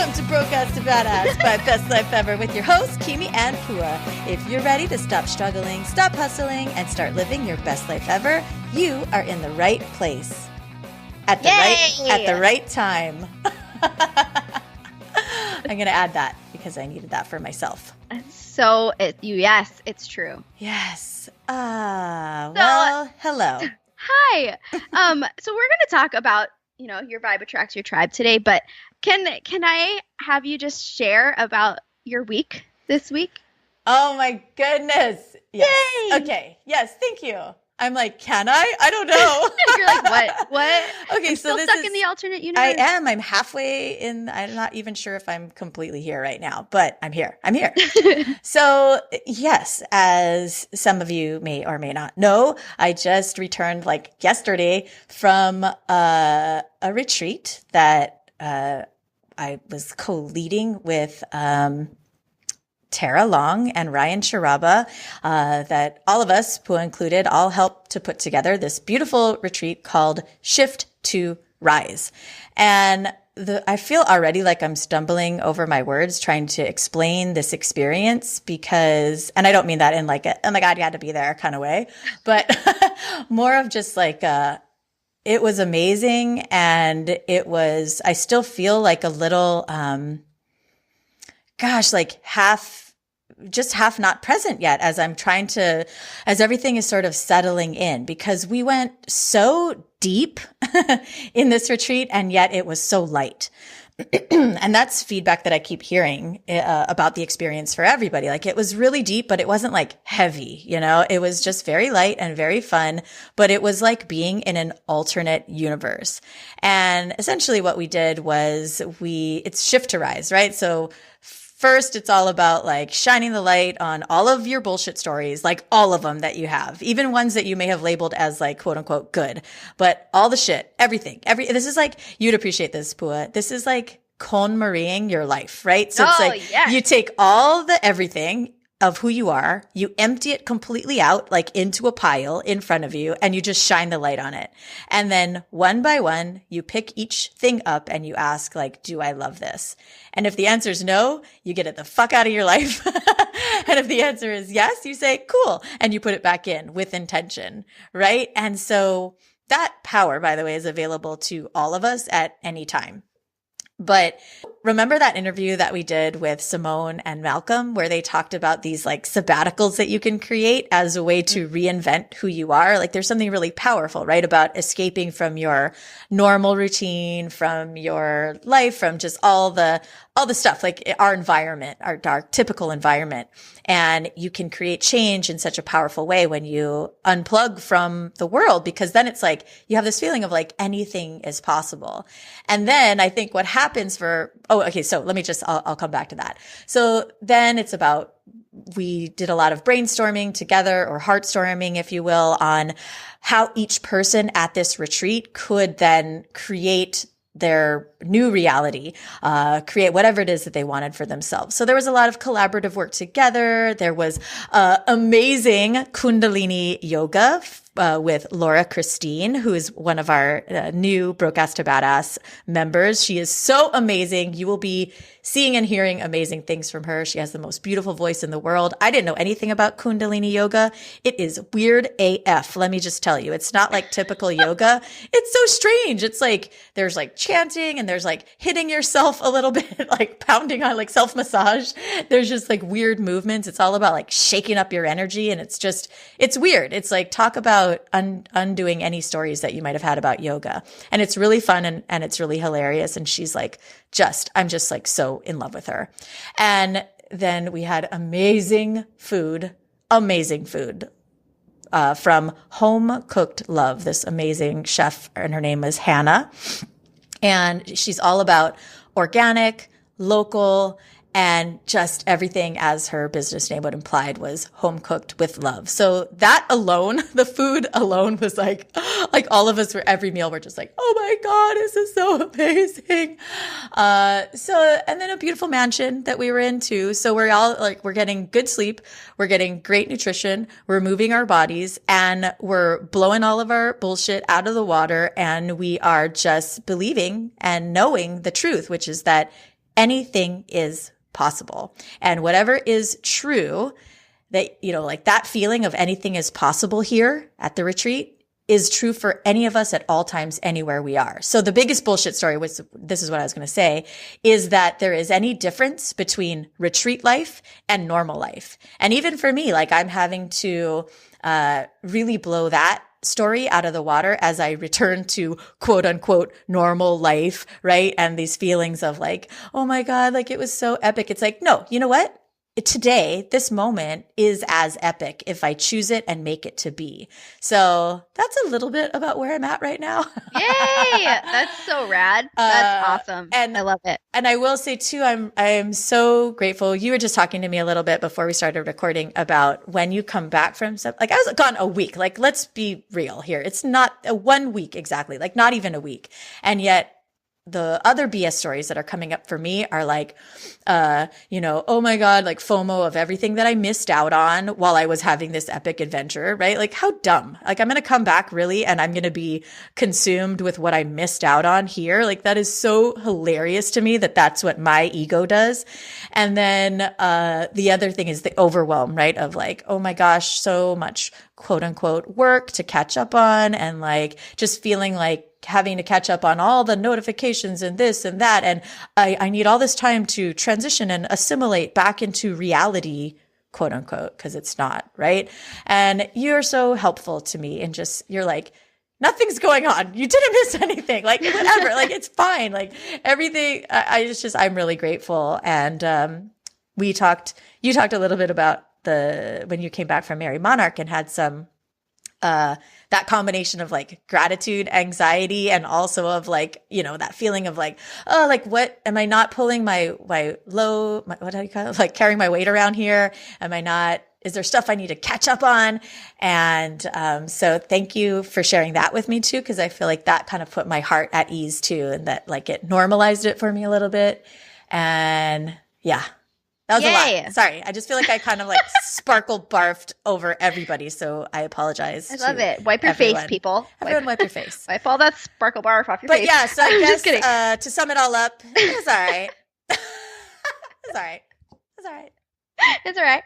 Welcome to Broadcast to Badass by Best Life Ever with your hosts, Kimi and Pua. If you're ready to stop struggling, stop hustling, and start living your best life ever, you are in the right place. At the right time. I'm going to add that because I needed that for myself. So, yes, it's true. Yes. Well, hello. Hi. So we're going to talk about, your vibe attracts your tribe today, but can I have you just share about your week this week? Oh my goodness. Yes. Yay! Okay. Yes. Thank you. I'm like, can I? I don't know. You're like, what? Okay. I'm still stuck in the alternate universe. I am. I'm halfway in. I'm not even sure if I'm completely here right now, but I'm here. So yes, as some of you may or may not know, I just returned like yesterday from a retreat that I was co-leading with Tara Long and Ryan Sharaba, that all of us, Pua included, all helped to put together this beautiful retreat called Shift to Rise. And I feel already like I'm stumbling over my words trying to explain this experience because, and I don't mean that in like a, oh my God, you had to be there kind of way, but more of just like, it was amazing. And I still feel like a little, like half not present yet as as everything is sort of settling in, because we went so deep in this retreat and yet it was so light. And that's feedback that I keep hearing about the experience for everybody. Like it was really deep, but it wasn't like heavy, it was just very light and very fun, but it was like being in an alternate universe. And essentially what we did was it's shift to rise, right? So first, it's all about like shining the light on all of your bullshit stories, like all of them that you have, even ones that you may have labeled as like quote unquote good, but all the shit, everything, this is like, you'd appreciate this, Pua. This is like KonMariing your life, right? So it's like, yes. You take all the everything of who you are, you empty it completely out, like into a pile in front of you, and you just shine the light on it. And then one by one, you pick each thing up and you ask like, do I love this? And if the answer is no, you get it the fuck out of your life. And if the answer is yes, you say, cool. And you put it back in with intention, right? And so that power, by the way, is available to all of us at any time. But remember that interview that we did with Simone and Malcolm, where they talked about these like sabbaticals that you can create as a way to reinvent who you are? Like there's something really powerful, right? About escaping from your normal routine, from your life, from just all the stuff, like our environment, our typical environment. And you can create change in such a powerful way when you unplug from the world, because then it's like you have this feeling of like anything is possible. And then I think what happens so I'll come back to that. So then it's about, we did a lot of brainstorming together, or heartstorming, if you will, on how each person at this retreat could then create their new reality, create whatever it is that they wanted for themselves. So there was a lot of collaborative work together. There was amazing Kundalini yoga with Laura Christine, who is one of our new Broadcast to Badass members. She is so amazing. You will be seeing and hearing amazing things from her. She has the most beautiful voice in the world. I didn't know anything about Kundalini yoga. It is weird AF. Let me just tell you, it's not like typical yoga. It's so strange. It's like, there's like chanting and there's like hitting yourself a little bit, like pounding on, like self-massage. There's just like weird movements. It's all about like shaking up your energy. And it's weird. It's like, talk about undoing any stories that you might have had about yoga. And it's really fun and it's really hilarious. And she's like, I'm just like so in love with her. And then we had amazing food from Home Cooked Love, this amazing chef, and her name is Hannah. And she's all about organic, local, and just everything, as her business name would imply, was home cooked with love. So that alone, the food alone, was like all of us every meal were just like, oh my God, this is so amazing. And then a beautiful mansion that we were in too. So we're all like, we're getting good sleep. We're getting great nutrition. We're moving our bodies, and we're blowing all of our bullshit out of the water. And we are just believing and knowing the truth, which is that anything is possible. And whatever is true, that, like that feeling of anything is possible here at the retreat is true for any of us at all times, anywhere we are. So the biggest bullshit story was, this is what I was going to say, is that there is any difference between retreat life and normal life. And even for me, like I'm having to really blow that story out of the water as I return to quote unquote normal life, right? And these feelings of like, oh my God, like it was so epic. It's like, no, you know what? Today, this moment is as epic if I choose it and make it to be. So that's a little bit about where I'm at right now. Yay! That's so rad. That's awesome. And I love it. And I will say too, I'm so grateful. You were just talking to me a little bit before we started recording about when you come back from something. Like I was gone a week. Like let's be real here. It's not a 1 week exactly. Like not even a week. And yet the other BS stories that are coming up for me are like, oh my God, like FOMO of everything that I missed out on while I was having this epic adventure, right? Like how dumb. Like I'm going to come back really and I'm going to be consumed with what I missed out on here. Like that is so hilarious to me that that's what my ego does. And then the other thing is the overwhelm, right? Of like, oh my gosh, so much quote unquote work to catch up on and like just feeling like having to catch up on all the notifications and this and that. And I need all this time to transition and assimilate back into reality, quote unquote, because it's not, right? And you're so helpful to me and just, you're like, nothing's going on. You didn't miss anything. Like whatever, like it's fine. Like everything, I'm really grateful. And you talked a little bit about when you came back from Mary Monarch and had some that combination of like gratitude, anxiety, and also of like, that feeling of like, oh, like what am I not pulling my what do you call it? Like carrying my weight around here? Is there stuff I need to catch up on? And so thank you for sharing that with me too, because I feel like that kind of put my heart at ease too, and that like it normalized it for me a little bit. And yeah. That was a lot. Sorry. I just feel like I kind of like sparkle barfed over everybody. So I apologize. I love it. Wipe your face, people. Everyone wipe your face. Wipe all that sparkle barf off your face. But yeah, so I guess to sum it all up, it was all right. It's all right. It's all right. It's all right.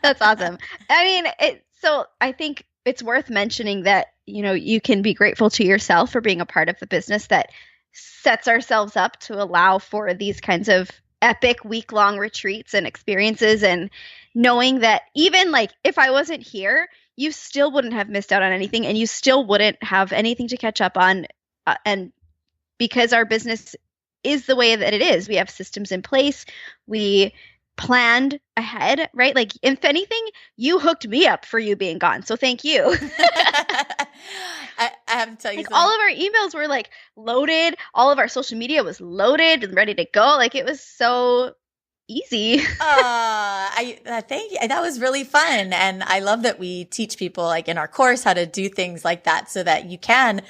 That's awesome. I mean, so I think it's worth mentioning that, you can be grateful to yourself for being a part of the business that sets ourselves up to allow for these kinds of epic week-long retreats and experiences, and knowing that even like if I wasn't here, you still wouldn't have missed out on anything and you still wouldn't have anything to catch up on. And because our business is the way that it is, we have systems in place. We planned ahead, right? Like if anything, you hooked me up for you being gone. So thank you. I have to tell you, like all of our emails were like loaded. All of our social media was loaded and ready to go. Like it was so easy. I thank you. That was really fun. And I love that we teach people like in our course how to do things like that so that you can,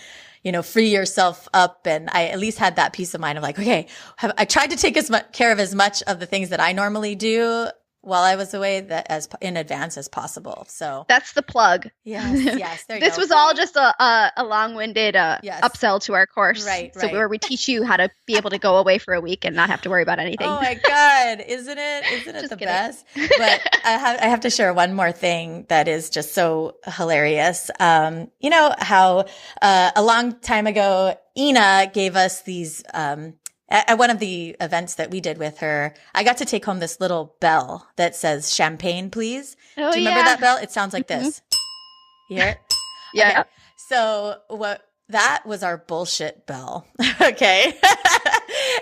free yourself up. And I at least had that peace of mind of like, okay, I tried to take care of as much of the things that I normally do while I was away that as in advance as possible. So that's the plug. Yes. There you this go. was all just a long-winded upsell to our course. Right. Where we teach you how to be able to go away for a week and not have to worry about anything. Oh my God. Isn't it the kidding. Best? But I have to share one more thing that is just so hilarious. You know how a long time ago, Ina gave us these at one of the events that we did with her, I got to take home this little bell that says champagne, please. Oh, do you remember that bell? It sounds like this. You hear it? Yeah. Okay. So that was our bullshit bell. Okay.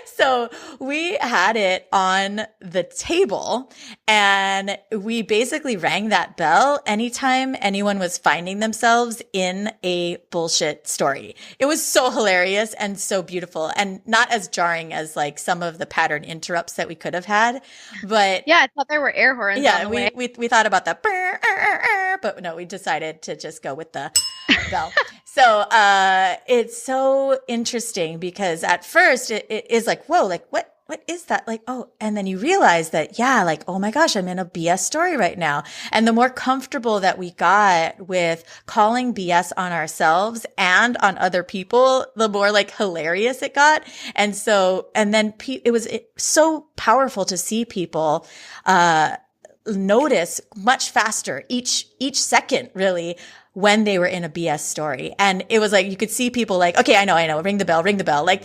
So we had it on the table and we basically rang that bell anytime anyone was finding themselves in a bullshit story. It was so hilarious and so beautiful and not as jarring as like some of the pattern interrupts that we could have had. But yeah, I thought there were air horns. Yeah, we thought about the but no, we decided to just go with the bell. So it's so interesting because at first it is like, whoa, like what what is that? Like, oh, and then you realize that, yeah, like, oh my gosh, I'm in a BS story right now. And the more comfortable that we got with calling BS on ourselves and on other people, the more like hilarious it got. And so, and then it was so powerful to see people, notice much faster each second, really, when they were in a BS story. And it was like, you could see people like, okay, I know, ring the bell. Like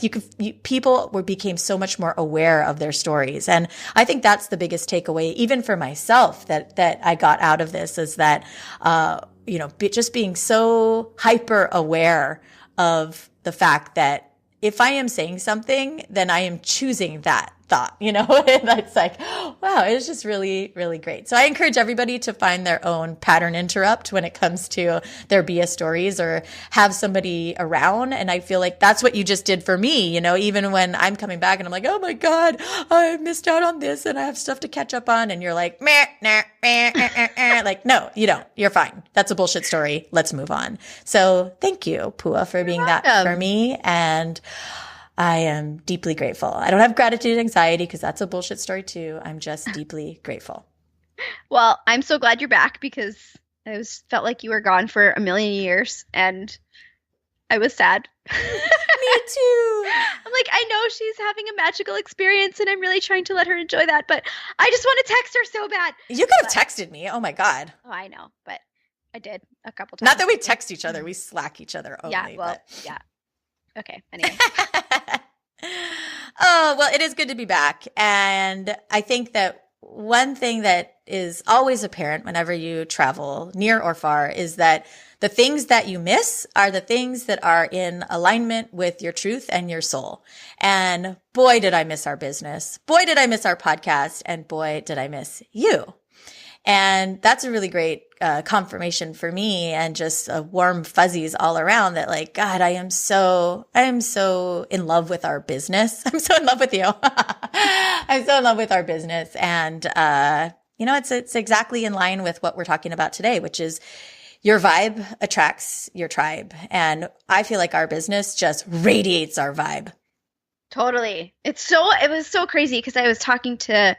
people became so much more aware of their stories. And I think that's the biggest takeaway, even for myself, that I got out of this, is that, just being so hyper aware of the fact that if I am saying something, then I am choosing that thought, that's like, wow, it's just really, really great. So I encourage everybody to find their own pattern interrupt when it comes to their BS stories, or have somebody around. And I feel like that's what you just did for me, even when I'm coming back and I'm like, oh my God, I missed out on this and I have stuff to catch up on. And you're like, meh, nah, like, no, you don't. You're fine. That's a bullshit story. Let's move on. So thank you, Pua, for being that for me. And I am deeply grateful. I don't have gratitude anxiety because that's a bullshit story too. I'm just deeply grateful. Well, I'm so glad you're back, because I felt like you were gone for a million years, and I was sad. Me too. I'm like, I know she's having a magical experience and I'm really trying to let her enjoy that, but I just want to text her so bad. You could have texted me. Oh my God. Oh, I know, but I did a couple times. Not that we text each other. We Slack each other only. Yeah, well, yeah. Okay, anyway. Oh, well, it is good to be back. And I think that one thing that is always apparent whenever you travel near or far is that the things that you miss are the things that are in alignment with your truth and your soul. And boy, did I miss our business. Boy, did I miss our podcast. And boy, did I miss you. And that's a really great confirmation for me, and just warm fuzzies all around, that like, God, I am so in love with our business. I'm so in love with you. I'm so in love with our business. And, it's exactly in line with what we're talking about today, which is your vibe attracts your tribe. And I feel like our business just radiates our vibe. Totally. It was so crazy, because I was talking to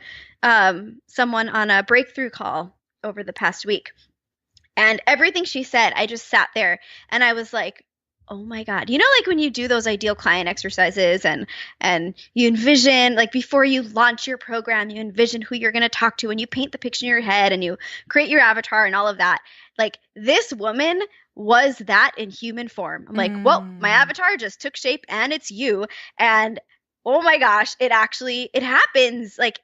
someone on a breakthrough call over the past week, and everything she said, I just sat there and I was like, oh my God. Like when you do those ideal client exercises and you envision, like before you launch your program, you envision who you're going to talk to, and you paint the picture in your head and you create your avatar and all of that. Like, this woman was that in human form. I'm like, well, my avatar just took shape and it's you. And oh my gosh, it happens like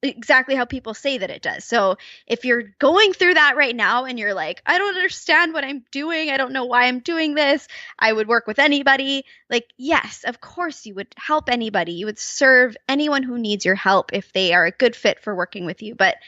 exactly how people say that it does. So if you're going through that right now and you're like, I don't understand what I'm doing, I don't know why I'm doing this, I would work with anybody. Like, yes, of course you would help anybody. You would serve anyone who needs your help if they are a good fit for working with you. But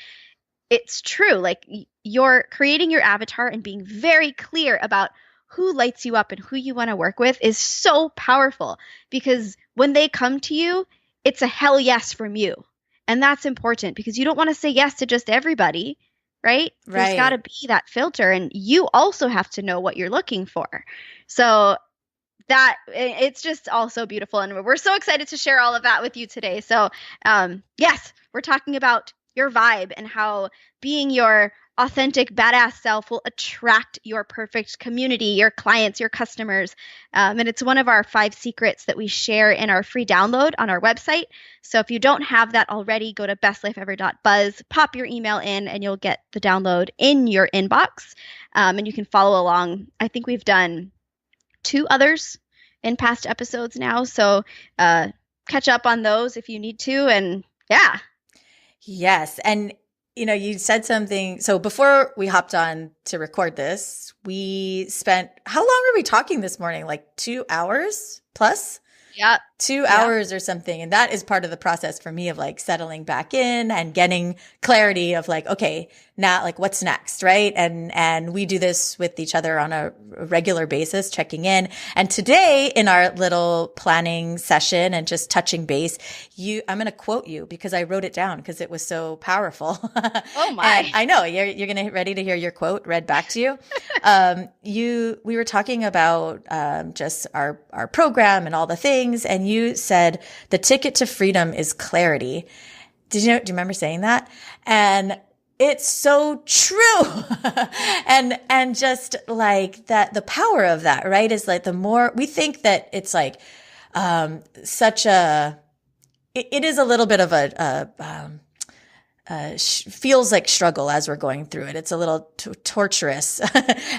it's true. Like, you're creating your avatar and being very clear about who lights you up and who you want to work with is so powerful, because when they come to you, it's a hell yes from you. And that's important, because you don't want to say yes to just everybody, right? There's got to be that filter, and you also have to know what you're looking for. So that it's just all so beautiful. And we're so excited to share all of that with you today. So yes, we're talking about your vibe and how being your authentic, badass self will attract your perfect community, your clients, your customers. And it's one of our 5 secrets that we share in our free download on our website. So if you don't have that already, go to bestlifeever.buzz, pop your email in, and you'll get the download in your inbox. And you can follow along. I think we've done 2 others in past episodes now. So catch up on those if you need to. And yeah. Yes. And you said something. So before we hopped on to record this, we spent, how long were we talking this morning? Like 2 hours plus? Yeah. 2 hours or something. And that is part of the process for me of like settling back in and getting clarity of like, okay, now like what's next, right? And we do this with each other on a regular basis, checking in. And today in our little planning session and just touching base, I'm going to quote you because I wrote it down because it was so powerful. Oh my. And I know you're going to ready to hear your quote read back to you. We were talking about just our program and all the things, and and you said the ticket to freedom is clarity. Do you remember saying that? And it's so true. and just like that, the power of that, right? Is like the more we think that it's like, it is a little bit of feels like struggle as we're going through it. It's a little torturous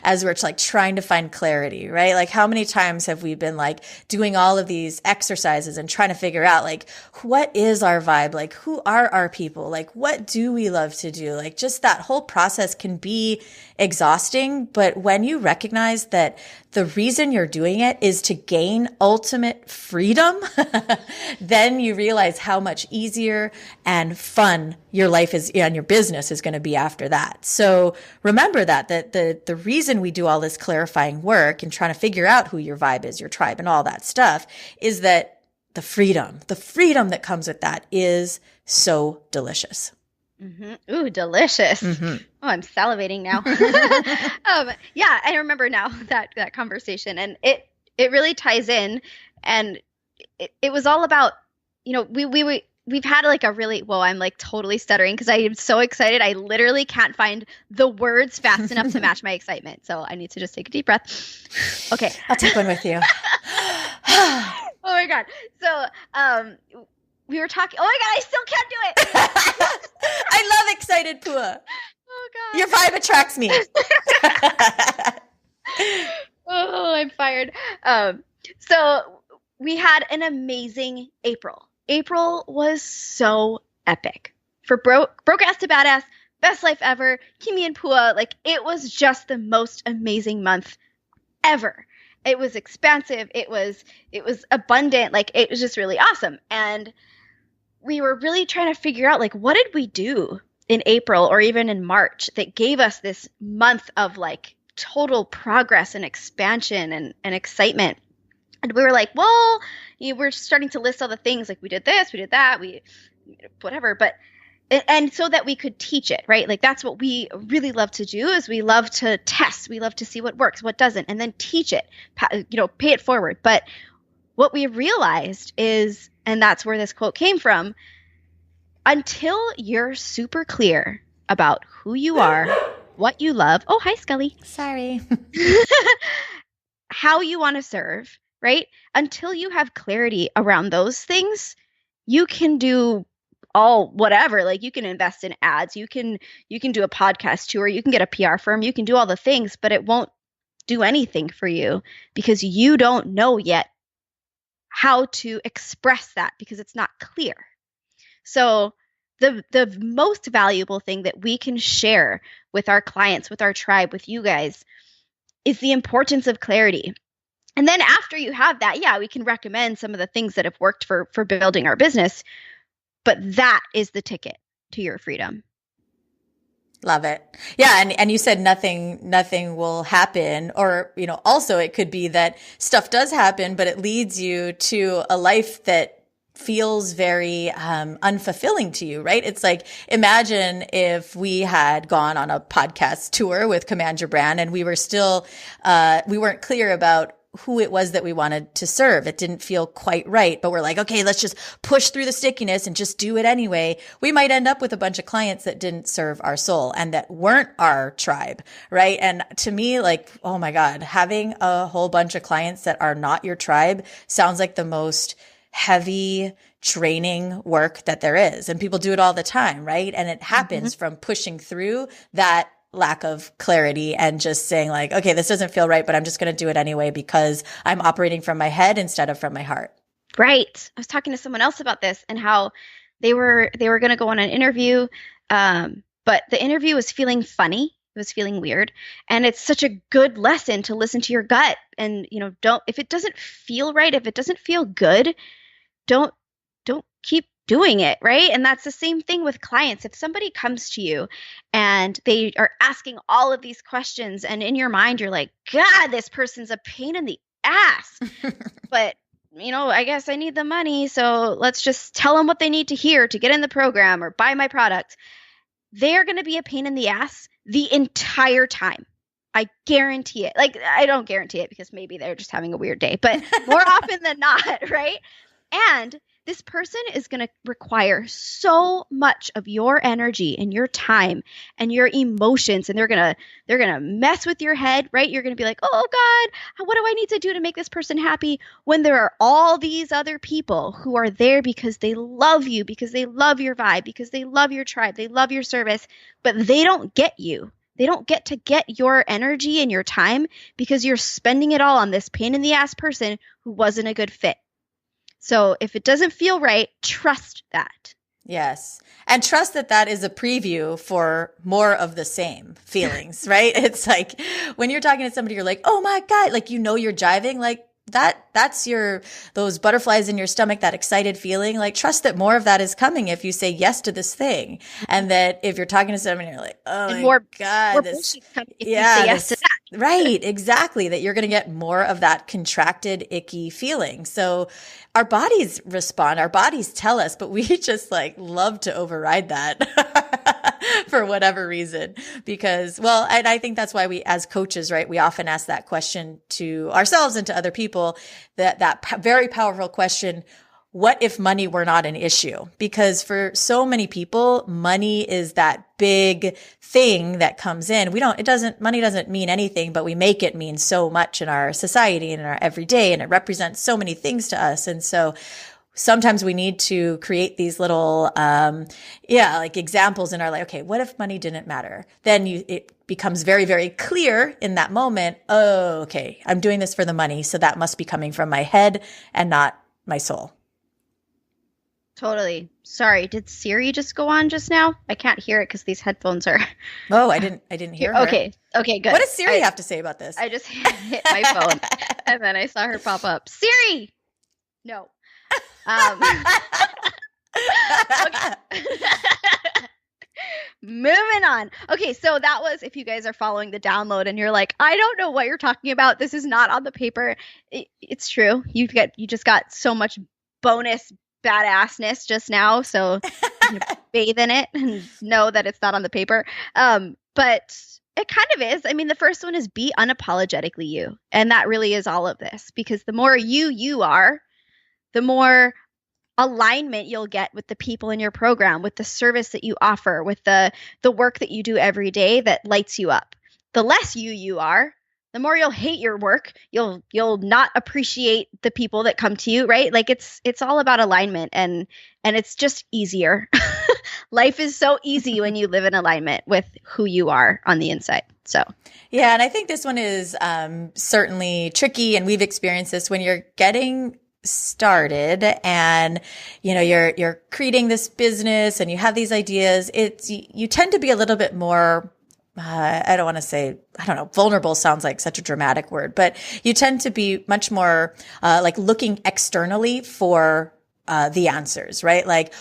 as we're like trying to find clarity, right? Like how many times have we been like doing all of these exercises and trying to figure out like, what is our vibe? Like, who are our people? Like, what do we love to do? Like just that whole process can be exhausting. But when you recognize that the reason you're doing it is to gain ultimate freedom, then you realize how much easier and fun your life is and your business is going to be after that. So remember that the reason we do all this clarifying work and trying to figure out who your vibe is, your tribe and all that stuff is that the freedom that comes with that is so delicious. Mm-hmm. Ooh, delicious. Mm-hmm. Oh, I'm salivating now. Yeah, I remember now that conversation, and it really ties in, and it was all about, we've had like a really, I'm like totally stuttering because I am so excited. I literally can't find the words fast enough to match my excitement. So I need to just take a deep breath. Okay. I'll take one with you. Oh my God. So, we were talking. Oh my God, I still can't do it. I love excited Pua. Oh God. Your vibe attracts me. Oh, I'm fired. So we had an amazing April. April was so epic. For broke ass to badass, best life ever, Kimi and Pua, like it was just the most amazing month ever. It was expansive. It was abundant. Like it was just really awesome. And we were really trying to figure out like, what did we do in April or even in March that gave us this month of like total progress and expansion and excitement? And we were like, well, we're starting to list all the things like we did this, we did that, we whatever, but and so that we could teach it, right? Like that's what we really love to do is we love to test, we love to see what works, what doesn't, and then teach it, pay it forward. But what we realized is, and that's where this quote came from, until you're super clear about who you are, what you love. Oh, hi, Scully. Sorry. How you want to serve, right? Until you have clarity around those things, you can do all whatever. Like you can invest in ads, you can do a podcast tour, you can get a PR firm, you can do all the things, but it won't do anything for you because you don't know yet how to express that because it's not clear. So the most valuable thing that we can share with our clients, with our tribe, with you guys is the importance of clarity. And then after you have that, yeah, we can recommend some of the things that have worked for building our business, but that is the ticket to your freedom. Love it. Yeah. And you said nothing will happen, or, also it could be that stuff does happen, but it leads you to a life that feels very unfulfilling to you, right? It's like, imagine if we had gone on a podcast tour with Command Your Brand and we were still, we weren't clear about who it was that we wanted to serve. It didn't feel quite right, but we're like, okay, let's just push through the stickiness and just do it anyway. We might end up with a bunch of clients that didn't serve our soul and that weren't our tribe, right? And to me, like, oh my God, having a whole bunch of clients that are not your tribe sounds like the most heavy, draining work that there is. And people do it all the time, right? And it happens from pushing through that lack of clarity and just saying like, okay, this doesn't feel right, but I'm just going to do it anyway because I'm operating from my head instead of from my heart. Right. I was talking to someone else about this and how they were going to go on an interview, but the interview was feeling funny. It was feeling weird. And it's such a good lesson to listen to your gut and, if it doesn't feel right, if it doesn't feel good, don't keep doing it, right? And that's the same thing with clients. If somebody comes to you and they are asking all of these questions and in your mind you're like, God, this person's a pain in the ass. But, I guess I need the money, so let's just tell them what they need to hear to get in the program or buy my product. They're going to be a pain in the ass the entire time. I guarantee it. Like, I don't guarantee it because maybe they're just having a weird day, but more often than not, right? And this person is going to require so much of your energy and your time and your emotions, and they're going to mess with your head, right? You're going to be like, "Oh God, what do I need to do to make this person happy?" When there are all these other people who are there because they love you, because they love your vibe, because they love your tribe, they love your service, but they don't get you. They don't get to get your energy and your time because you're spending it all on this pain in the ass person who wasn't a good fit. So if it doesn't feel right, trust that. Yes. And trust that that is a preview for more of the same feelings, right? It's like when you're talking to somebody, you're like, oh my God, like, you know, you're jiving, like that's those butterflies in your stomach, that excited feeling. Like, trust that more of that is coming if you say yes to this thing. And that if you're talking to someone, you're like, oh And my God, more this, bullshit's coming if yeah, you say yes to that. right. Exactly. That you're going to get more of that contracted, icky feeling. So our bodies respond, our bodies tell us, but we just like love to override that for whatever reason, because, well, and I think that's why we, as coaches, right, we often ask that question to ourselves and to other people, that very powerful question, what if money were not an issue? Because for so many people, money is that big thing that comes in. Money doesn't mean anything, but we make it mean so much in our society and in our everyday, and it represents so many things to us. And so sometimes we need to create these little, like examples in our life. Okay, what if money didn't matter? Then it becomes very, very clear in that moment. Oh, okay, I'm doing this for the money. So that must be coming from my head and not my soul. Totally. Sorry, did Siri just go on just now? I can't hear it because these headphones are. Oh, I didn't hear her. Okay, good. What does Siri have to say about this? I just hit my phone and then I saw her pop up. Siri! No. Moving on. Okay, so that was, if you guys are following the download and you're like, I don't know what you're talking about, this is not on the paper. It's true. You just got so much bonus badassness just now, so you bathe in it and know that it's not on the paper. But it kind of is. I mean, the first one is be unapologetically you, and that really is all of this, because the more you are, the more alignment you'll get with the people in your program, with the service that you offer, with the work that you do every day that lights you up. The less you are, the more you'll hate your work. You'll not appreciate the people that come to you, right? Like it's all about alignment, and it's just easier. Life is so easy when you live in alignment with who you are on the inside. So, yeah, and I think this one is certainly tricky, and we've experienced this when you're getting started and you're creating this business and you have these ideas. You tend to be a little bit more vulnerable sounds like such a dramatic word, but you tend to be much more like looking externally for the answers, right? Like,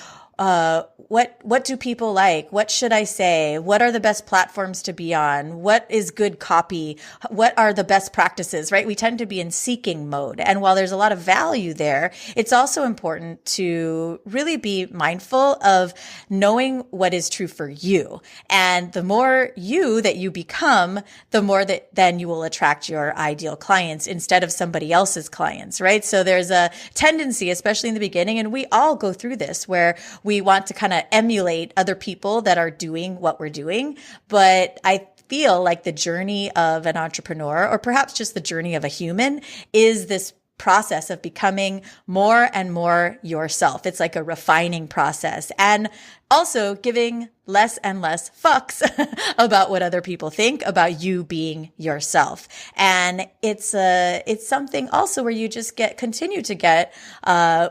what do people like? What should I say? What are the best platforms to be on? What is good copy? What are the best practices, right? We tend to be in seeking mode. And while there's a lot of value there, it's also important to really be mindful of knowing what is true for you. And the more you that you become, the more that then you will attract your ideal clients instead of somebody else's clients, right? So there's a tendency, especially in the beginning, and we all go through this, where we want to kind of emulate other people that are doing what we're doing. But I feel like the journey of an entrepreneur, or perhaps just the journey of a human, is this process of becoming more and more yourself. It's like a refining process, and also giving less and less fucks about what other people think about you being yourself. And it's something also where you just continue to get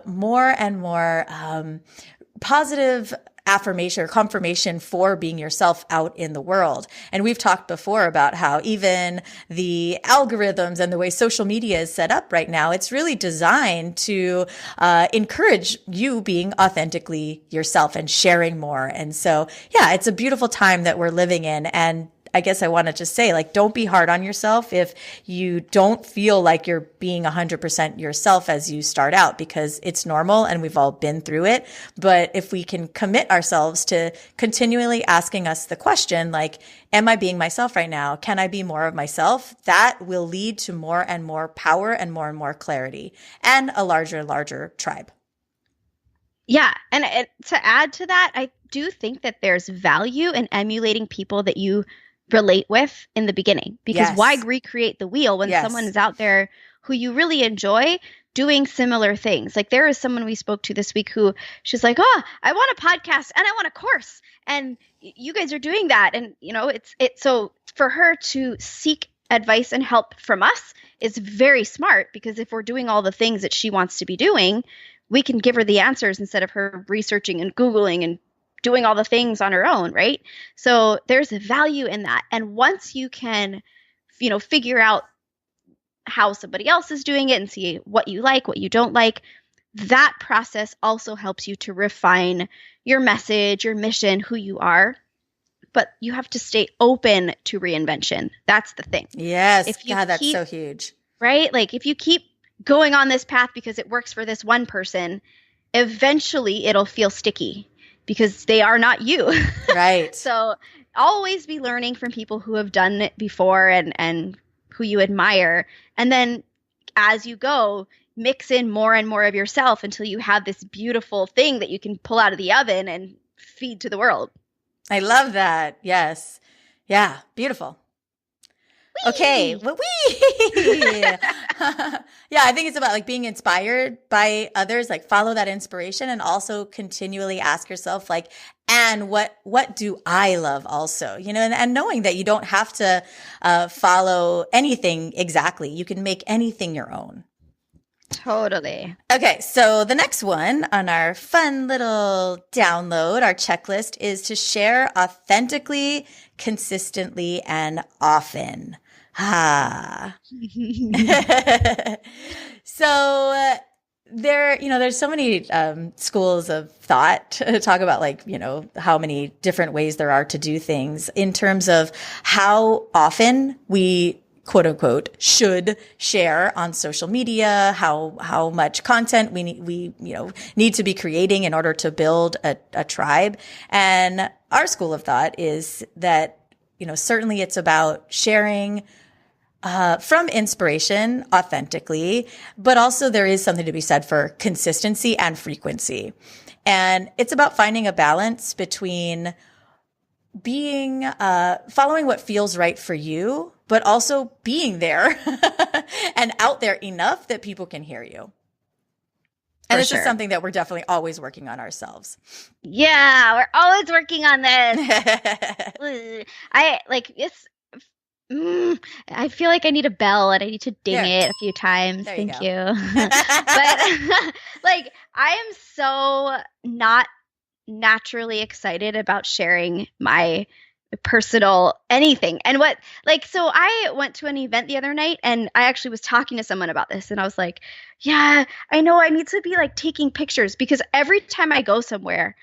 more and more positive affirmation or confirmation for being yourself out in the world. And we've talked before about how even the algorithms and the way social media is set up right now, it's really designed to encourage you being authentically yourself and sharing more. And so, yeah, it's a beautiful time that we're living in. And I guess I want to just say, like, don't be hard on yourself if you don't feel like you're being 100% yourself as you start out, because it's normal and we've all been through it. But if we can commit ourselves to continually asking us the question, like, am I being myself right now? Can I be more of myself? That will lead to more and more power and more clarity and a larger and larger tribe. Yeah. And to add to that, I do think that there's value in emulating people that you relate with in the beginning, because why Yes. recreate the wheel when someone Yes. is out there who you really enjoy doing similar things? Like there is someone we spoke to this week who she's like, "Oh, I want a podcast and I want a course." And you guys are doing that. And it's so for her to seek advice and help from us is very smart, because if we're doing all the things that she wants to be doing, we can give her the answers instead of her researching and Googling and doing all the things on her own, right? So there's value in that. And once you can, figure out how somebody else is doing it and see what you like, what you don't like, that process also helps you to refine your message, your mission, who you are. But you have to stay open to reinvention. That's the thing. Yes. If you God, that's keep, so huge. right? Like if you keep going on this path because it works for this one person, eventually it'll feel sticky because they are not you. Right. So always be learning from people who have done it before and who you admire. And then as you go, mix in more and more of yourself until you have this beautiful thing that you can pull out of the oven and feed to the world. I love that. Yes. Yeah. Beautiful. Okay. Whee! Yeah, I think it's about like being inspired by others, like follow that inspiration and also continually ask yourself like, and what do I love also, and knowing that you don't have to follow anything exactly. You can make anything your own. Totally. Okay, so the next one on our fun little download, our checklist, is to share authentically, consistently, and often. Ah. So there's so many schools of thought to talk about, like, how many different ways there are to do things in terms of how often we quote unquote should share on social media, how much content we need to be creating in order to build a tribe. And our school of thought is that, certainly it's about sharing from inspiration authentically, but also there is something to be said for consistency and frequency. And it's about finding a balance between being, following what feels right for you, but also being there and out there enough that people can hear you. And this is something that we're definitely always working on ourselves. Yeah, we're always working on this. I feel like I need a bell and I need to ding it a few times. Thank you. But like, I am so not naturally excited about sharing my personal anything. And so I went to an event the other night and I actually was talking to someone about this and I was like, yeah, I know I need to be like taking pictures, because every time I go somewhere,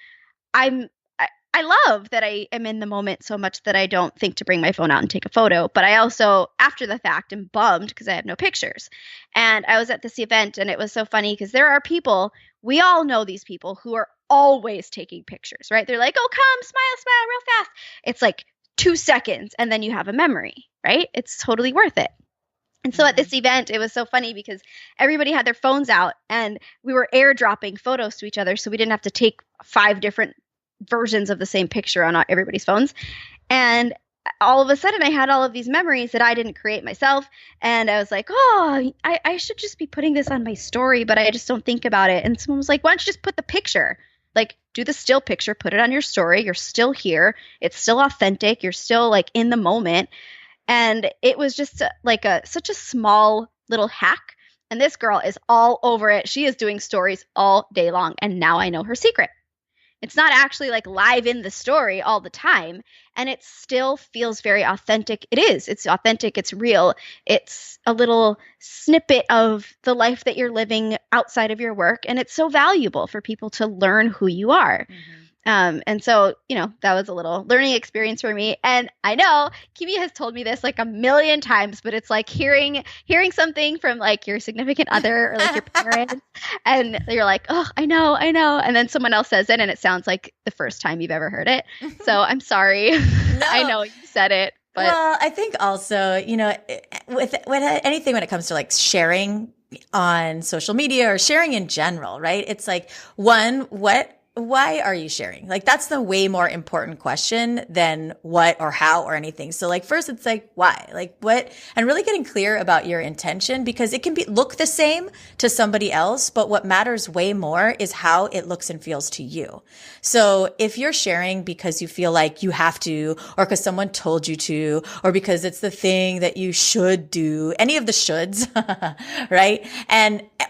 I love that I am in the moment so much that I don't think to bring my phone out and take a photo. But I also, after the fact, am bummed because I have no pictures. And I was at this event and it was so funny because there are people, we all know these people who are always taking pictures, right? They're like, oh, come, smile real fast. It's like 2 seconds and then you have a memory, right? It's totally worth it. And so at this event, it was so funny because everybody had their phones out and we were airdropping photos to each other. So we didn't have to take 5 different versions of the same picture on everybody's phones. And all of a sudden I had all of these memories that I didn't create myself. And I was like, oh, I should just be putting this on my story, but I just don't think about it. And someone was like, why don't you just put the picture? Like, do the still picture, put it on your story. You're still here. It's still authentic. You're still like in the moment. And it was just such a small little hack. And this girl is all over it. She is doing stories all day long. And now I know her secret. It's not actually like live in the story all the time. And it still feels very authentic. It is. It's authentic. It's real. It's a little snippet of the life that you're living outside of your work. And it's so valuable for people to learn who you are. Mm-hmm. And so, that was a little learning experience for me. And I know Kimi has told me this like a million times, but it's like hearing something from like your significant other or like your parents, and you're like, oh, I know. And then someone else says it and it sounds like the first time you've ever heard it. So I'm sorry. No. I know you said it. But well, I think also, with anything when it comes to like sharing on social media or sharing in general, right? It's like, one, why are you sharing? Like, that's the way more important question than what or how or anything. So like, first it's like, why? Like what? And really getting clear about your intention, because it can look the same to somebody else, but what matters way more is how it looks and feels to you. So if you're sharing because you feel like you have to, or because someone told you to, or because it's the thing that you should do, any of the shoulds, right?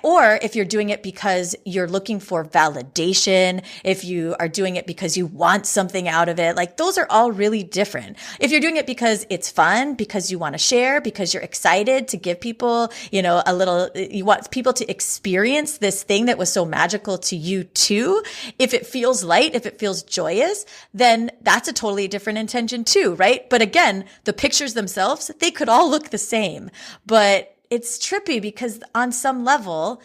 Or if you're doing it because you're looking for validation, if you are doing it because you want something out of it, like those are all really different. If you're doing it because it's fun, because you want to share, because you're excited to give people, you want people to experience this thing that was so magical to you too. If it feels light, if it feels joyous, then that's a totally different intention too, right? But again, the pictures themselves, they could all look the same, but it's trippy because on some level,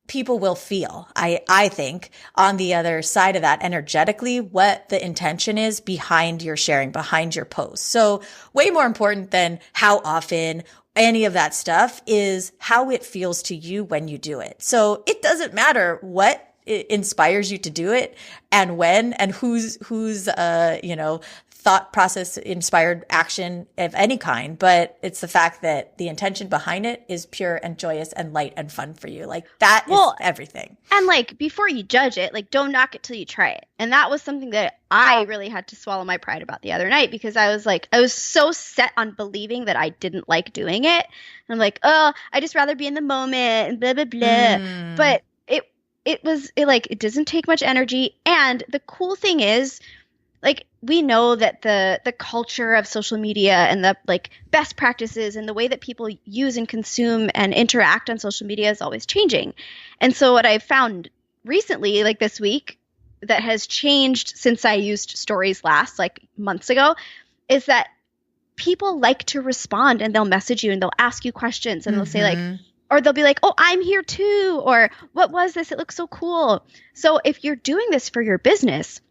people will feel, I think, on the other side of that energetically, what the intention is behind your sharing, behind your post. So way more important than how often, any of that stuff, is how it feels to you when you do it. So it doesn't matter what inspires you to do it and when and whose thought process inspired action of any kind, but it's the fact that the intention behind it is pure and joyous and light and fun for you. Like that is everything. And like, before you judge it, like, don't knock it till you try it. And that was something that I really had to swallow my pride about the other night, because I was so set on believing that I didn't like doing it. And I'm like, oh, I just rather be in the moment and blah, blah, blah. But it doesn't take much energy. And the cool thing is, like, we know that the culture of social media and the like best practices and the way that people use and consume and interact on social media is always changing. And so what I've found recently, like this week, that has changed since I used stories last, like months ago, is that people like to respond, and they'll message you and they'll ask you questions, and they'll say like, or they'll be like, oh, I'm here too. Or what was this? It looks so cool. So if you're doing this for your business,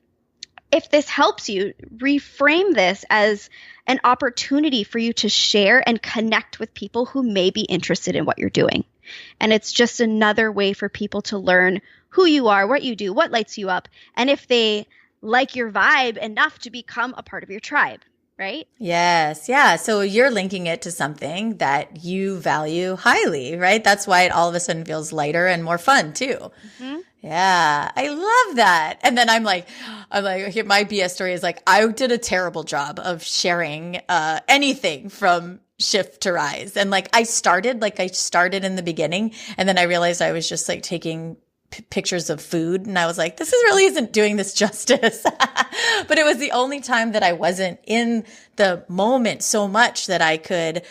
if this helps you, reframe this as an opportunity for you to share and connect with people who may be interested in what you're doing. And it's just another way for people to learn who you are, what you do, what lights you up, and if they like your vibe enough to become a part of your tribe, right? Yes. Yeah. So you're linking it to something that you value highly, right? That's why it all of a sudden feels lighter and more fun too. Mm-hmm. Yeah, I love that. And then I'm like, here, my BS story is like, I did a terrible job of sharing anything from Shift to Rise. And like, I started in the beginning, and then I realized I was just like taking pictures of food, and I was like, this really isn't doing this justice. But it was the only time that I wasn't in the moment so much that I could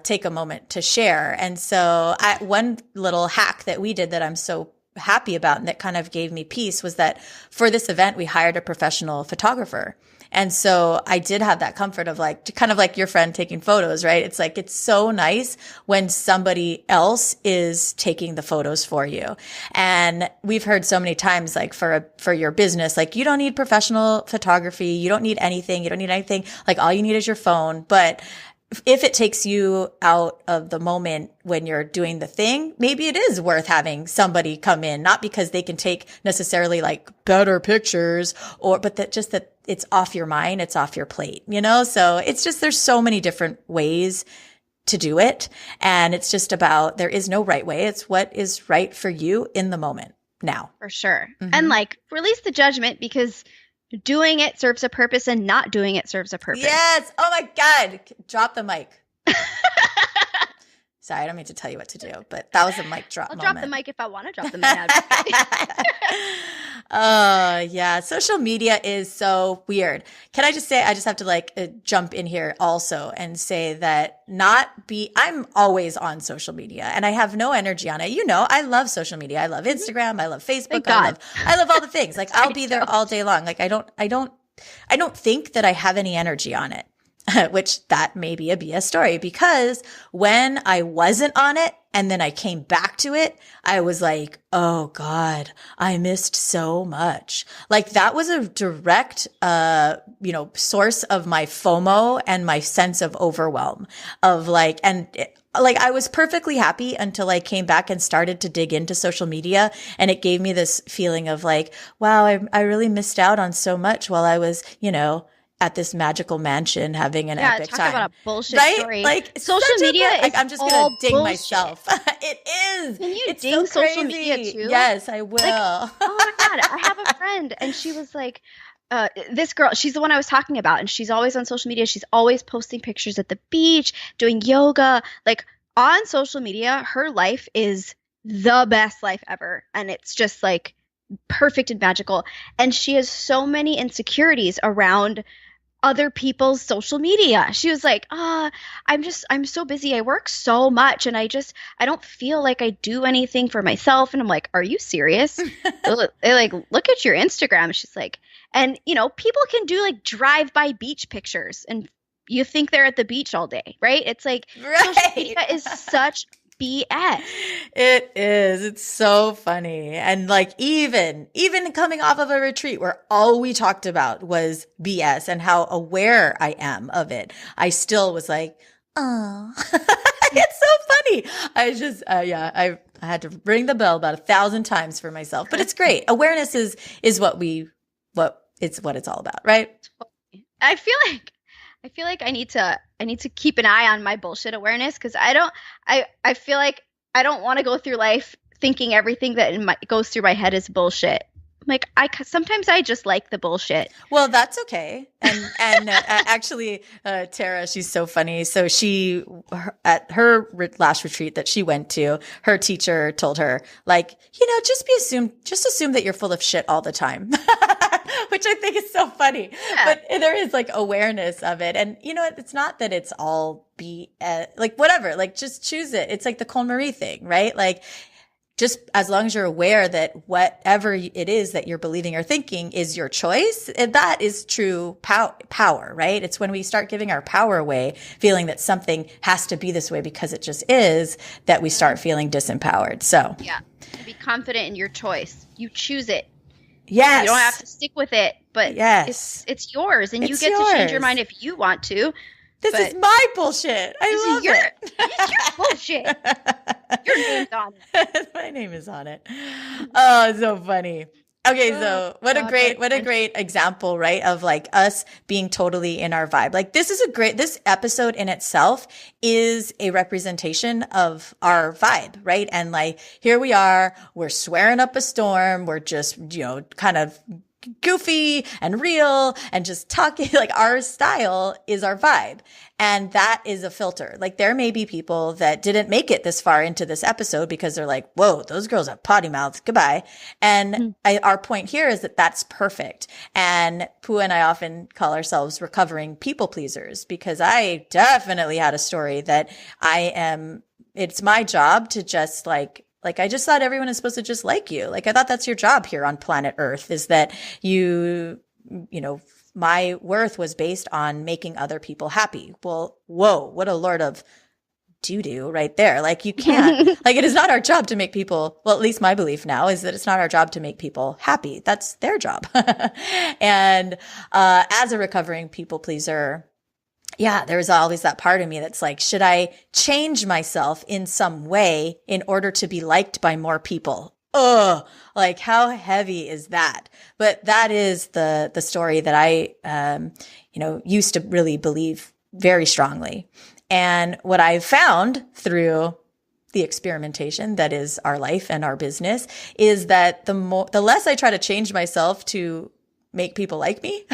take a moment to share. And so one little hack that we did that I'm so happy about and that kind of gave me peace was that for this event, we hired a professional photographer. And so I did have that comfort of like, kind of like your friend taking photos, right? It's like, it's so nice when somebody else is taking the photos for you. And we've heard so many times, like for your business, like you don't need professional photography. You don't need anything. You don't need anything. Like all you need is your phone. But if it takes you out of the moment when you're doing the thing, maybe it is worth having somebody come in, not because they can take necessarily like better pictures but that it's off your mind, it's off your plate, So it's just, there's so many different ways to do it. And it's just about, there is no right way. It's what is right for you in the moment now. For sure. Mm-hmm. And like, release the judgment, because doing it serves a purpose and not doing it serves a purpose. Yes. Oh my God. Drop the mic. Sorry, I don't mean to tell you what to do, but that was a mic drop moment. I'll drop the mic if I want to drop the mic. Oh, yeah. Social media is so weird. Can I just say, I just have to jump in here also and say that I'm always on social media and I have no energy on it. I love social media. I love Instagram. I love Facebook. I love all the things. Like I'll be there all day long. Like I don't think that I have any energy on it. Which that may be a BS story, because when I wasn't on it and then I came back to it, I was like, oh God, I missed so much. Like that was a direct, source of my FOMO and my sense of overwhelm of like, and like I was perfectly happy until I came back and started to dig into social media. And it gave me this feeling of like, wow, I really missed out on so much while I was, at this magical mansion having an epic talk time. about a bullshit Right? story. Like Social media is I'm just going all to ding bullshit. myself. It is. Can you it's ding so social media too? Yes, I will. Like, oh my God, I have a friend and she was like, this girl, she's the one I was talking about, and she's always on social media. She's always posting pictures at the beach, doing yoga. Like on social media, her life is the best life ever. And it's just like perfect and magical. And she has so many insecurities around other people's social media. She was like, I'm so busy. I work so much and I don't feel like I do anything for myself. And I'm like, are you serious? They're like, look at your Instagram. She's like, and people can do like drive-by beach pictures and you think they're at the beach all day, right? It's like, social media is such BS. It is. It's so funny. And like even coming off of a retreat where all we talked about was BS and how aware I am of it, I still was like, oh, it's so funny. I just, I had to ring the bell about 1,000 times for myself, but it's great. Awareness is what it's all about, right? I feel like I need to keep an eye on my bullshit awareness because I feel like I don't want to go through life thinking everything that goes through my head is bullshit. Like sometimes I just like the bullshit. Well, that's okay. And actually, Tara, she's so funny. So at her last retreat that she went to, her teacher told her like, just assume that you're full of shit all the time. Which I think is so funny, but there is like awareness of it. And it's not that it's all like whatever, like just choose it. It's like the Cole Marie thing, right? Like just as long as you're aware that whatever it is that you're believing or thinking is your choice, that is true power, right? It's when we start giving our power away, feeling that something has to be this way because it just is, that we start feeling disempowered. So yeah, be confident in your choice. You choose it. Yes. You don't have to stick with it, but yes, it's yours, and you get to change your mind if you want to. This is my bullshit. I love it. It's your bullshit. Your name's on it. My name is on it. Oh, it's so funny. Okay, so what a great example, right? Of like us being totally in our vibe. Like this episode in itself is a representation of our vibe, right? And like here we are, we're swearing up a storm. We're just, kind of goofy and real and just talking. Like our style is our vibe. And that is a filter. Like there may be people that didn't make it this far into this episode because they're like, whoa, those girls have potty mouths. Goodbye. And our point here is that that's perfect. And Pooh and I often call ourselves recovering people pleasers because I definitely had a story that it's my job to just like I just thought everyone is supposed to just like you. Like I thought that's your job here on planet Earth is that my worth was based on making other people happy. Well, whoa, what a load of doo-doo right there. Like you can't, like it is not our job to make people, well, at least my belief now is that it's not our job to make people happy. That's their job. And as a recovering people pleaser, yeah, there's always that part of me that's like, should I change myself in some way in order to be liked by more people? Oh, like how heavy is that? But that is the story that I, used to really believe very strongly. And what I've found through the experimentation that is our life and our business is that the less I try to change myself to make people like me,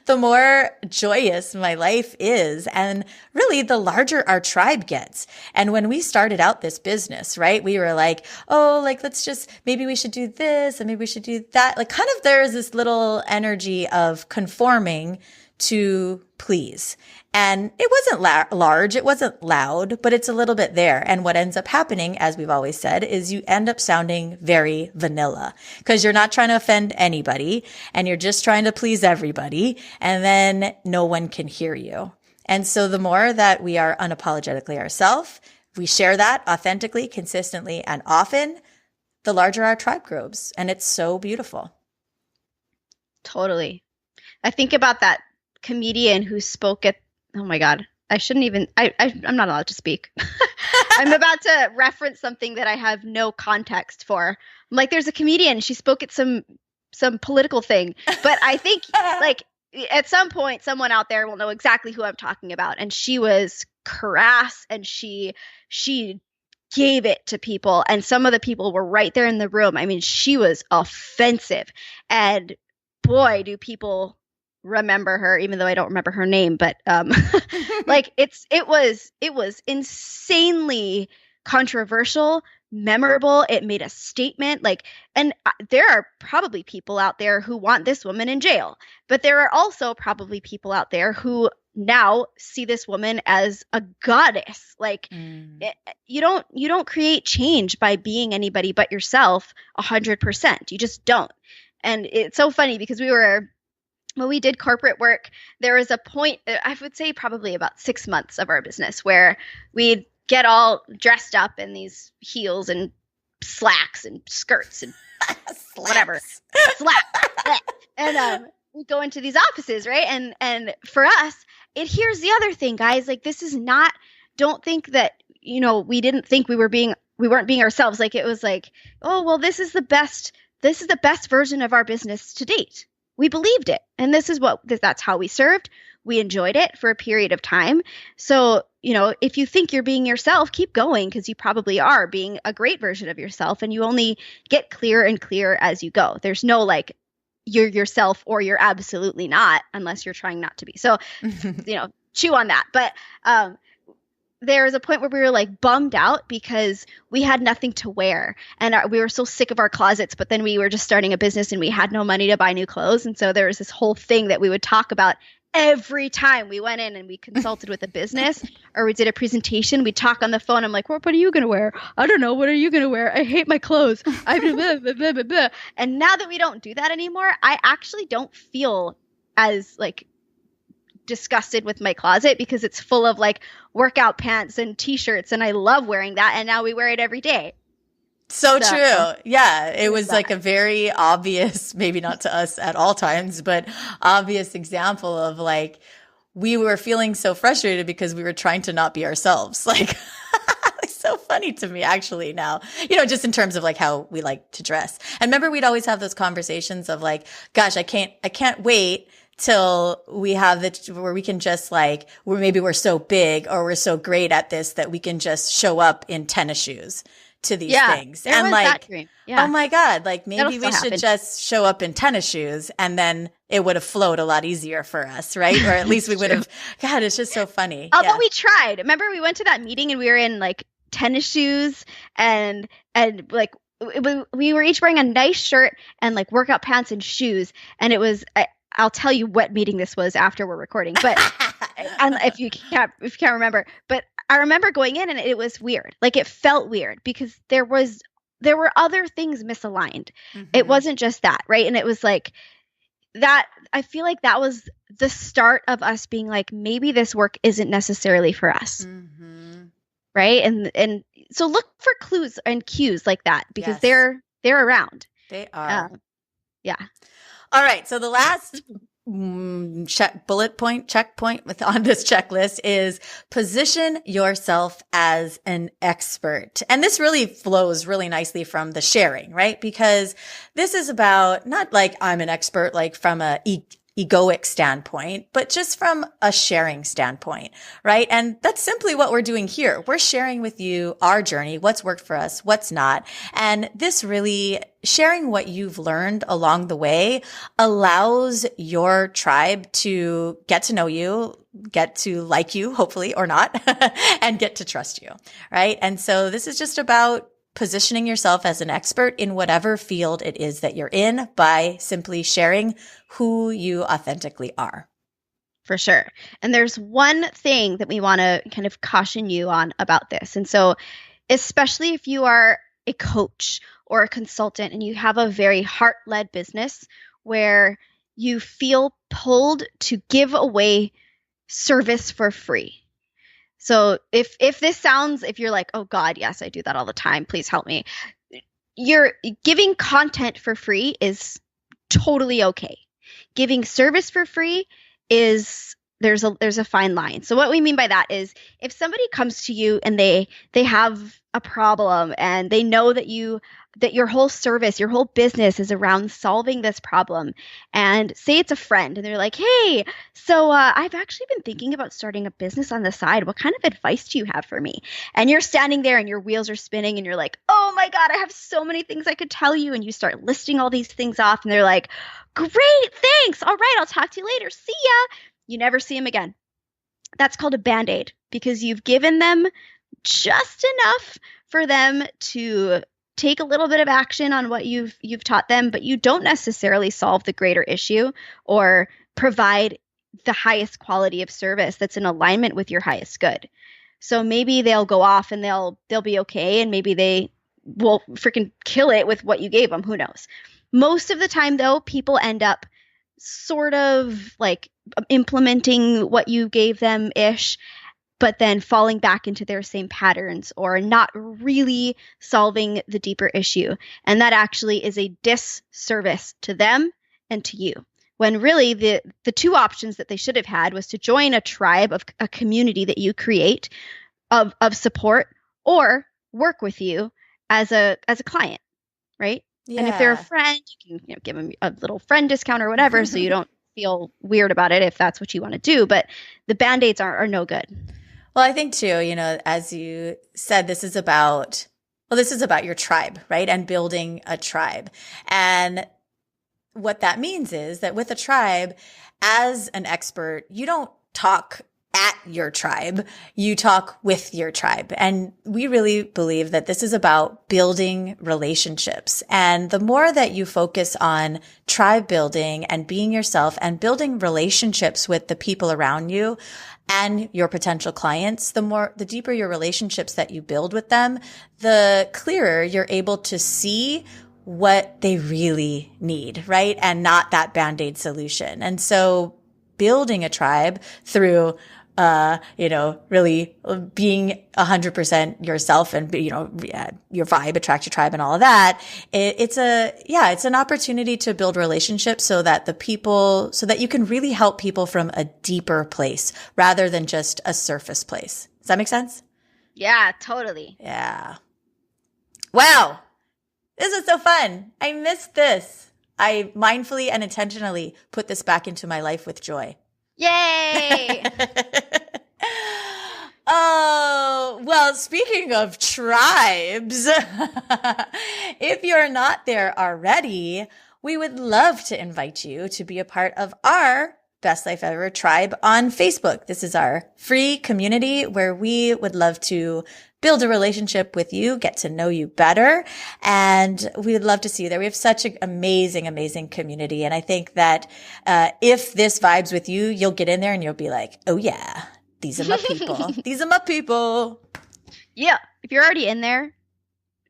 the more joyous my life is. And really the larger our tribe gets. And when we started out this business, right, we were like, oh, like, maybe we should do this and maybe we should do that. Like kind of there is this little energy of conforming to please. And it wasn't large, it wasn't loud, but it's a little bit there. And what ends up happening, as we've always said, is you end up sounding very vanilla because you're not trying to offend anybody and you're just trying to please everybody. And then no one can hear you. And so the more that we are unapologetically ourselves, we share that authentically, consistently, and often, the larger our tribe grows. And it's so beautiful. Totally. I think about that comedian who spoke at, oh my God, I shouldn't even, I'm not allowed to speak. I'm about to reference something that I have no context for. I'm like, there's a comedian. She spoke at some political thing, but I think like at some point, someone out there will know exactly who I'm talking about. And she was crass, and she gave it to people, and some of the people were right there in the room. I mean, she was offensive, and boy, do people remember her, even though I don't remember her name. But like it was insanely controversial, memorable. It made a statement. Like, and there are probably people out there who want this woman in jail, but there are also probably people out there who now see this woman as a goddess. Like, you don't create change by being anybody but yourself 100%. You just don't. And it's so funny because when we did corporate work, there was a point, I would say probably about 6 months of our business, where we'd get all dressed up in these heels and slacks and skirts and whatever. Slacks. And we go into these offices, right? And for us, here's the other thing, guys. Like, this is not, don't think that, we didn't think we weren't being ourselves. Like, it was like, oh, well, this is the best version of our business to date. We believed it. And that's how we served. We enjoyed it for a period of time. So, if you think you're being yourself, keep going, because you probably are being a great version of yourself, and you only get clearer and clearer as you go. There's no like, you're yourself or you're absolutely not, unless you're trying not to be. So, chew on that. But there was a point where we were like bummed out because we had nothing to wear, and we were so sick of our closets, but then we were just starting a business and we had no money to buy new clothes. And so there was this whole thing that we would talk about every time we went in and we consulted with a business or we did a presentation. We'd talk on the phone. I'm like, what are you going to wear? I don't know. What are you going to wear? I hate my clothes. Blah, blah, blah, blah, blah. And now that we don't do that anymore, I actually don't feel as like disgusted with my closet, because it's full of like workout pants and t-shirts, and I love wearing that, and now we wear it every day. So true. Yeah. It was like a very obvious, maybe not to us at all times, but obvious example of like, we were feeling so frustrated because we were trying to not be ourselves. Like, it's so funny to me actually now, just in terms of like how we like to dress. And remember, we'd always have those conversations of like, gosh, I can't wait till we have where we can just like, where maybe we're so big or we're so great at this that we can just show up in tennis shoes to these things. And like, oh my God, like maybe we should just show up in tennis shoes, and then it would have flowed a lot easier for us, right? Or at least we would have, God, it's just so funny. Although we tried. Remember, we went to that meeting and we were in like tennis shoes and like we were each wearing a nice shirt and like workout pants and shoes. And it was, I'll tell you what meeting this was after we're recording, but and if you can't remember, but I remember going in and it was weird. Like, it felt weird because there were other things misaligned. Mm-hmm. It wasn't just that, right? And it was like that. I feel like that was the start of us being like, maybe this work isn't necessarily for us. Mm-hmm. Right. And so look for clues and cues like that, because they're around. They are. Yeah. All right. So the last checkpoint on this checklist is position yourself as an expert. And this really flows really nicely from the sharing, right? Because this is about not like I'm an expert, like from a egoic standpoint, but just from a sharing standpoint, right? And that's simply what we're doing here. We're sharing with you our journey, what's worked for us, what's not. And this really, sharing what you've learned along the way, allows your tribe to get to know you, get to like you, hopefully, or not, and get to trust you, right? And so this is just about positioning yourself as an expert in whatever field it is that you're in by simply sharing who you authentically are. For sure. And there's one thing that we want to kind of caution you on about this. And so, especially if you are a coach or a consultant and you have a very heart-led business where you feel pulled to give away service for free. So if you're like, oh God, yes, I do that all the time, please help me. You're giving content for free is totally okay. Giving service for free is there's a fine line. So what we mean by that is if somebody comes to you and they have a problem and they know that your whole service, your whole business is around solving this problem, and say it's a friend and they're like, hey, so I've actually been thinking about starting a business on the side. What kind of advice do you have for me? And you're standing there and your wheels are spinning and you're like, oh my God, I have so many things I could tell you. And you start listing all these things off and they're like, great, thanks. All right, I'll talk to you later. See ya. You never see them again. That's called a Band-Aid, because you've given them just enough for them to take a little bit of action on what you've taught them, but you don't necessarily solve the greater issue or provide the highest quality of service that's in alignment with your highest good. So maybe they'll go off and they'll be okay, and maybe they will freaking kill it with what you gave them. Who knows? Most of the time, though, people end up sort of like implementing what you gave them ish, but then falling back into their same patterns or not really solving the deeper issue. And that actually is a disservice to them and to you. When really the two options that they should have had was to join a tribe, of a community that you create of support, or work with you as a client, right? Yeah. And if they're a friend, you can give them a little friend discount or whatever, so you don't feel weird about it if that's what you want to do. But the Band-Aids are no good. Well, I think too, as you said, this is about your tribe, right? And building a tribe. And what that means is that with a tribe, as an expert, you don't talk at your tribe, you talk with your tribe. And we really believe that this is about building relationships. And the more that you focus on tribe building and being yourself and building relationships with the people around you and your potential clients, the deeper your relationships that you build with them, the clearer you're able to see what they really need, right? And not that Band-Aid solution. And so building a tribe through really being 100% yourself and, your vibe, attract your tribe and all of that. It's an opportunity to build relationships so that you can really help people from a deeper place rather than just a surface place. Does that make sense? Yeah, totally. Yeah. Wow. This is so fun. I missed this. I mindfully and intentionally put this back into my life with joy. Yay! Oh, well, speaking of tribes, if you're not there already, we would love to invite you to be a part of our Best Life Ever tribe on Facebook. This is our free community where we would love to build a relationship with you, get to know you better, and we would love to see you there. We have such an amazing, amazing community, and I think that if this vibes with you, you'll get in there and you'll be like, oh yeah, these are my people. These are my people. Yeah. If you're already in there,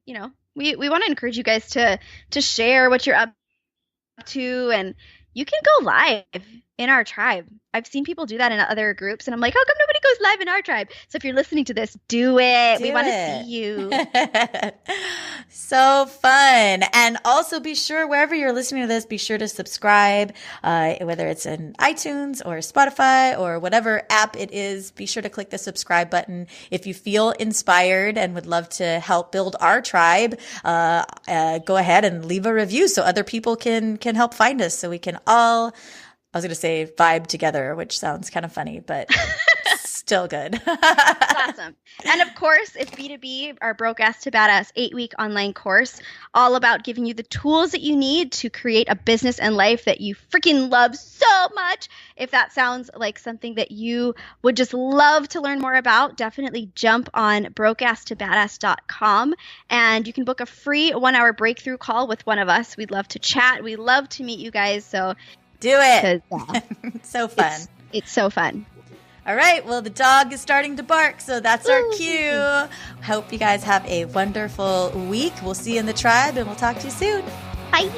we want to encourage you guys to share what you're up to, and you can go live in our tribe. I've seen people do that in other groups, and I'm like, how come nobody goes live in our tribe? So if you're listening to this, do it. We want to see you. So fun. And also be sure, wherever you're listening to this, be sure to subscribe, whether it's in iTunes or Spotify or whatever app it is. Be sure to click the subscribe button. If you feel inspired and would love to help build our tribe, go ahead and leave a review so other people can help find us, so we can all, I was going to say vibe together, which sounds kind of funny, but still good. That's awesome. And of course, if B2B, our Broke Ass to Badass 8-week online course, all about giving you the tools that you need to create a business and life that you freaking love so much. If that sounds like something that you would just love to learn more about, definitely jump on brokeasstobadass.com and you can book a free 1-hour breakthrough call with one of us. We'd love to chat. We love to meet you guys. So do it. So fun. It's so fun. All right. Well, the dog is starting to bark, so that's our cue. Hope you guys have a wonderful week. We'll see you in the tribe, and we'll talk to you soon. Bye.